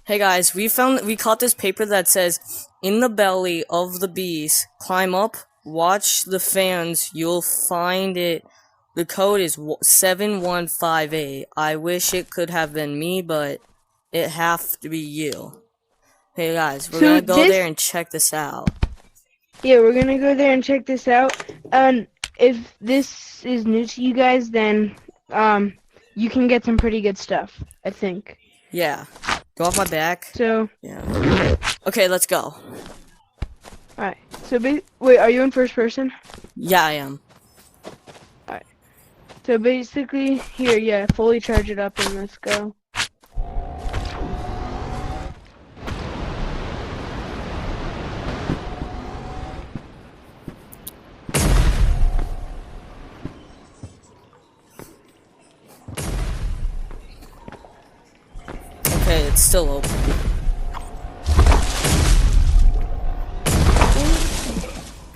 Hey guys, we caught this paper that says, in the belly of the beast, climb up, watch the fans, you'll find it. The code is 7158. I wish it could have been me, but it have to be you. Hey guys, we're gonna go there and check this out. Yeah, we're gonna go there and check this out. And if this is new to you guys, then you can get some pretty good stuff, I think. Yeah. Go off my back. So. Yeah. Okay, let's go. Alright. So, wait, are you in first person? Yeah, I am. Alright. So basically, here, yeah, fully charge it up and let's go. Okay, it's still open.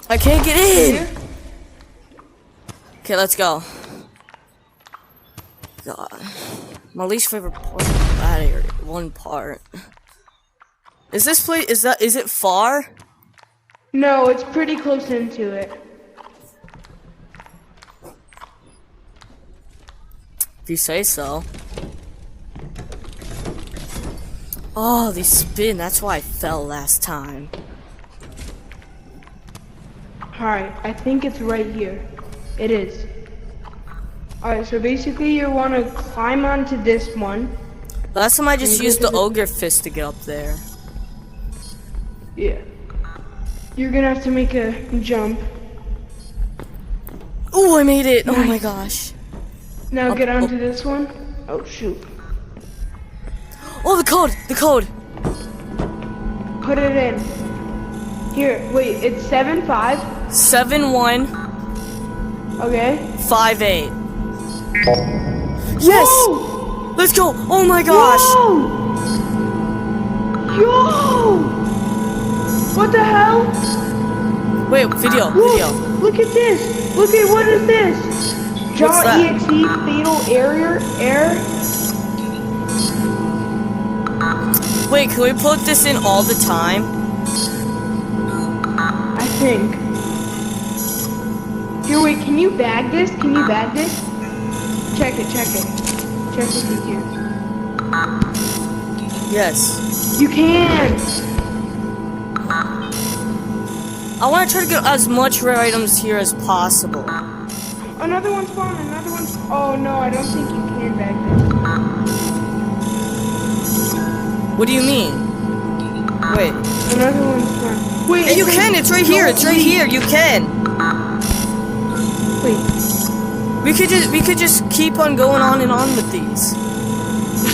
I can't get in! Okay, let's go. God. My least favorite part of that area. One part. Is this place, is it far? No, it's pretty close into it. If you say so. Oh, they spin. That's why I fell last time. Alright, I think it's right here. It is. Alright, so basically you want to climb onto this one. Last time I just used the ogre fist to get up there. Yeah. You're gonna have to make a jump. Oh, I made it! Nice. Oh my gosh. Now get onto this one. Oh shoot. Oh, the code! The code! Put it in. Here, wait, it's 75? 7158. Okay. Yes! Whoa! Let's go! Oh my gosh! Yo! Yo! What the hell? Wait, video. Look at this! Look at what is this? What's that? EXE fatal error. Wait, can we put this in all the time? I think. Here, wait, can you bag this? Check it. Check if you can. Yes. You can! I want to try to get as much rare items here as possible. Another one spawned, Oh no, I don't think you can bag this. What do you mean? Wait. Another one spawned. Wait, Hey, you can! It's right here! It's right here! You can! Wait. We could just keep on going on and on with these.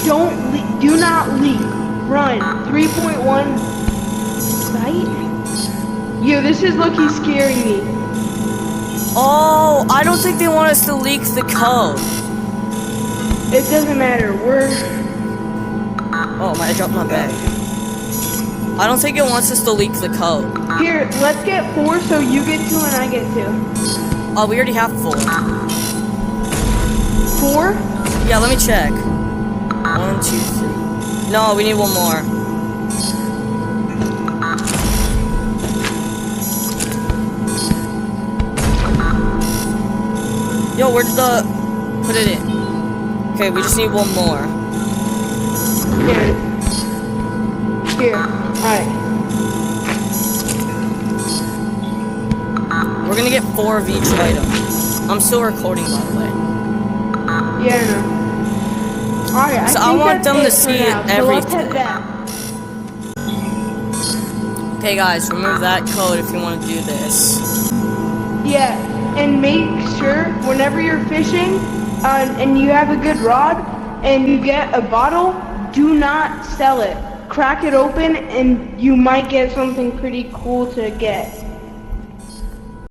Do not leak. Run. 3.1 sight? Yo, this is looking scaring me. Oh, I don't think they want us to leak the code. It doesn't matter. Oh, I dropped my bag. I don't think it wants us to leak the code. Here, let's get 4 so you get 2 and I get 2. Oh, we already have 4. 4? Yeah, let me check. 1, 2, 3. No, we need 1 more. Yo, where did the... Put it in. Okay, we just need 1 more. Here. Alright. We're gonna get 4 of each item. I'm still recording, by the way. Yeah, I know. Alright, So I want them to see everything. So let's head back. Okay, guys, remove that code if you want to do this. Yeah, and make sure whenever you're fishing and you have a good rod and you get a bottle, do not sell it. Crack it open and you might get something pretty cool to get.